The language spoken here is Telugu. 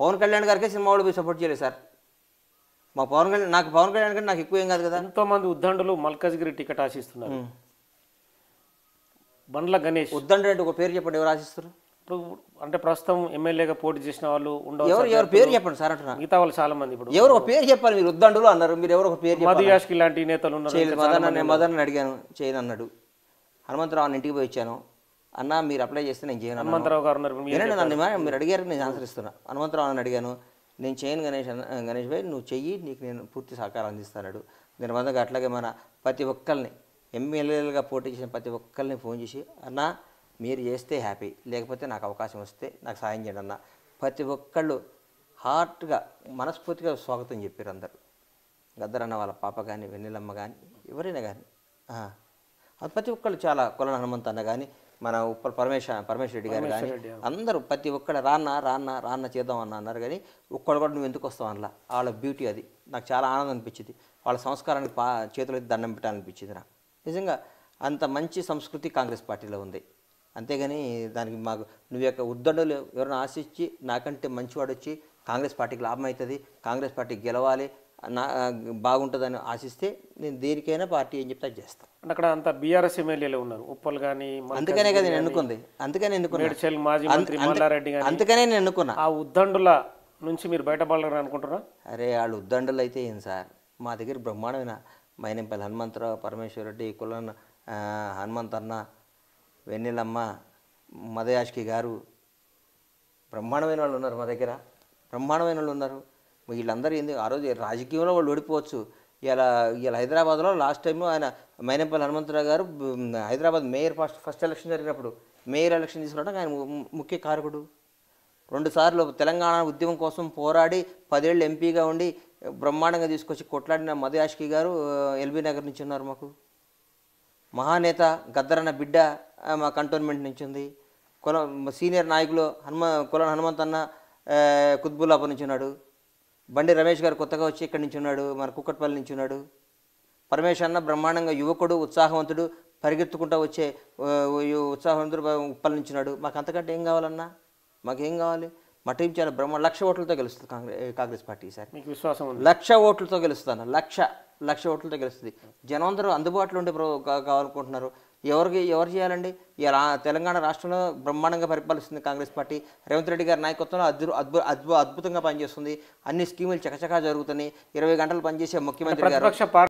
పవన్ కళ్యాణ్ గారికే సినిమా వాళ్ళు పోయి సపోర్ట్ చేయలేదు సార్. మా పవన్ కళ్యాణ్ కంటే నాకు ఎక్కువ ఏం కాదు కదా. ఎంతోమంది ఉద్దండులు మల్కాజ్గిరి టికెట్ ఆశిస్తున్నారు. బండ్ల గణేష్ ఉద్దండు అంటే ఒక పేరు చెప్పండి, ఎవరు ఆశిస్తారు? ఇప్పుడు అంటే ప్రస్తుతం ఎమ్మెల్యేగా పోటీ చేసిన వాళ్ళు ఎవరు పేరు చెప్పండి సార్ అంటున్నా. మిగతా వాళ్ళు చాలా మంది ఇప్పుడు ఎవరు ఒక పేరు చెప్పాలి. మీరు ఉద్దండులు అన్నారు, మీరు ఎవరు ఒక పేరు చెప్పాలి. మధుయాష్కి లాంటి నేతలు ఉన్నారు. మదన్ అడిగాను, చేయను అన్నాడు. హనుమంతరావు ఇంటికి పోయి ఇచ్చాను, అన్న మీరు అప్లై చేస్తే నేను చేయను. హనుమంతరావు గారు ఉన్నారు, మీరు అడిగారు, నేను ఆన్సర్ ఇస్తున్నా. హనుమంతరావు అని అడిగాను, నేను చేయను గణేష్ భాయ్, నువ్వు చెయ్యి, నీకు నేను పూర్తి సహకారం అందిస్తాడు. నేను మొదలుగా అట్లాగే మన ప్రతి ఒక్కరిని ఎమ్మెల్యేలుగా పోటీ చేసిన ప్రతి ఒక్కరిని ఫోన్ చేసి, అన్న మీరు చేస్తే హ్యాపీ, లేకపోతే నాకు అవకాశం వస్తే నాకు సాయం చేయండి అన్న. ప్రతి ఒక్కళ్ళు హార్ట్గా మనస్ఫూర్తిగా స్వాగతం చెప్పారు అందరు. గద్దరన్న వాళ్ళ పాప కానీ, వెన్నెలమ్మ కానీ, ఎవరైనా కానీ ప్రతి ఒక్కళ్ళు చాలా, కొలన హనుమంత్ అన్న కానీ, మన ఉప్పల్ పరమేశ్వర రెడ్డి గారు కానీ, అందరూ ప్రతి ఒక్కళ్ళు రాన్న చేద్దాం అన్నారు. కానీ ఒక్కడు కూడా నువ్వు ఎందుకు వస్తావు అలా. వాళ్ళ బ్యూటీ అది నాకు చాలా ఆనందం అనిపించింది. వాళ్ళ సంస్కారానికి చేతులు దండం పెట్టాలనిపించింది నాకు. నిజంగా అంత మంచి సంస్కృతి కాంగ్రెస్ పార్టీలో ఉంది. అంతేగాని దానికి మాకు నువ్వు యొక్క ఉద్దండులు ఎవరైనా ఆశించి నాకంటే మంచివాడు వచ్చి కాంగ్రెస్ పార్టీకి లాభం అవుతుంది, కాంగ్రెస్ పార్టీ గెలవాలి, బాగుంటుందని ఆశిస్తే నేను దేనికైనా పార్టీ ఏం చెప్తే అది చేస్తాను. అక్కడ అంతా బీఆర్ఎస్ ఎమ్మెల్యేలు ఉన్నారు, ఉప్పల్ కానీ. అందుకనే కదా నేను ఎన్నుకుంది, అందుకనే మాజీ మంత్రి మల్లారెడ్డి కానీ, అందుకనే నేను ఎన్నుకున్నా. ఆ ఉద్దండుల నుంచి మీరు బయటపడాలని అనుకుంటారా? అరే వాళ్ళు ఉద్దండులు అయితే ఏం సార్, మా దగ్గర బ్రహ్మాండమైన మైనంపల్లి హనుమంతరావు, పరమేశ్వర రెడ్డి, కులన హనుమంత్ అన్న, వెన్నెలమ్మ, మదయాష్కి గారు, బ్రహ్మాండమైన వాళ్ళు ఉన్నారు మా దగ్గర, బ్రహ్మాండమైన వాళ్ళు ఉన్నారు. వీళ్ళందరూ ఏంది ఆ రోజు రాజకీయంలో వాళ్ళు ఓడిపోవచ్చు. ఇలా హైదరాబాద్లో లాస్ట్ టైం ఆయన మైనంపల్లి హనుమంతరావు గారు హైదరాబాద్ మేయర్ ఫస్ట్ ఎలక్షన్ జరిగినప్పుడు మేయర్ ఎలక్షన్ తీసుకోవడానికి ఆయన ముఖ్య కారకుడు. 2 సార్లు తెలంగాణ ఉద్యమం కోసం పోరాడి 10 ఏళ్ళు ఎంపీగా ఉండి బ్రహ్మాండంగా తీసుకొచ్చి కొట్లాడిన మదయాష్కి గారు ఎల్బీ నగర్ నుంచి ఉన్నారు. మాకు మహానేత గద్దరన్న బిడ్డ మా కంటోన్మెంట్ నుంచి ఉంది. సీనియర్ నాయకులు కొలన హనుమంత్ అన్న కుత్బుల్లాపూర్ నుంచి ఉన్నాడు. బండి రమేష్ గారు కొత్తగా వచ్చి ఇక్కడి నుంచి ఉన్నాడు, మన కుక్కట్పల్లి నుంచి ఉన్నాడు. పరమేశ్వర్ అన్న బ్రహ్మాండంగా యువకుడు, ఉత్సాహవంతుడు, పరిగెత్తుకుంటూ వచ్చే ఉత్సాహవంతుడు ఉప్పల్ నుంచి ఉన్నాడు. మాకు అంతకంటే ఏం కావాలన్నా, మాకేం కావాలి? మా టీం చాలా 1,00,000 ఓట్లతో గెలుస్తుంది కాంగ్రెస్ పార్టీ. సార్ మీకు విశ్వాసం ఉంది? 1,00,000 ఓట్లతో గెలుస్తాను. 1,00,000 ఓట్లతో గెలుస్తుంది. జనం అందరూ అందుబాటులో ఉండే కావాలనుకుంటున్నారు. ఎవరు చేయాలండి? ఇలా తెలంగాణ రాష్ట్రంలో బ్రహ్మాండంగా పరిపాలిస్తుంది కాంగ్రెస్ పార్టీ. రేవంత్ రెడ్డి గారి నాయకత్వంలో అద్భుతంగా పనిచేస్తుంది. అన్ని స్కీములు చకచకా జరుగుతున్నాయి. 20 గంటలు పనిచేసే ముఖ్యమంత్రి గారు.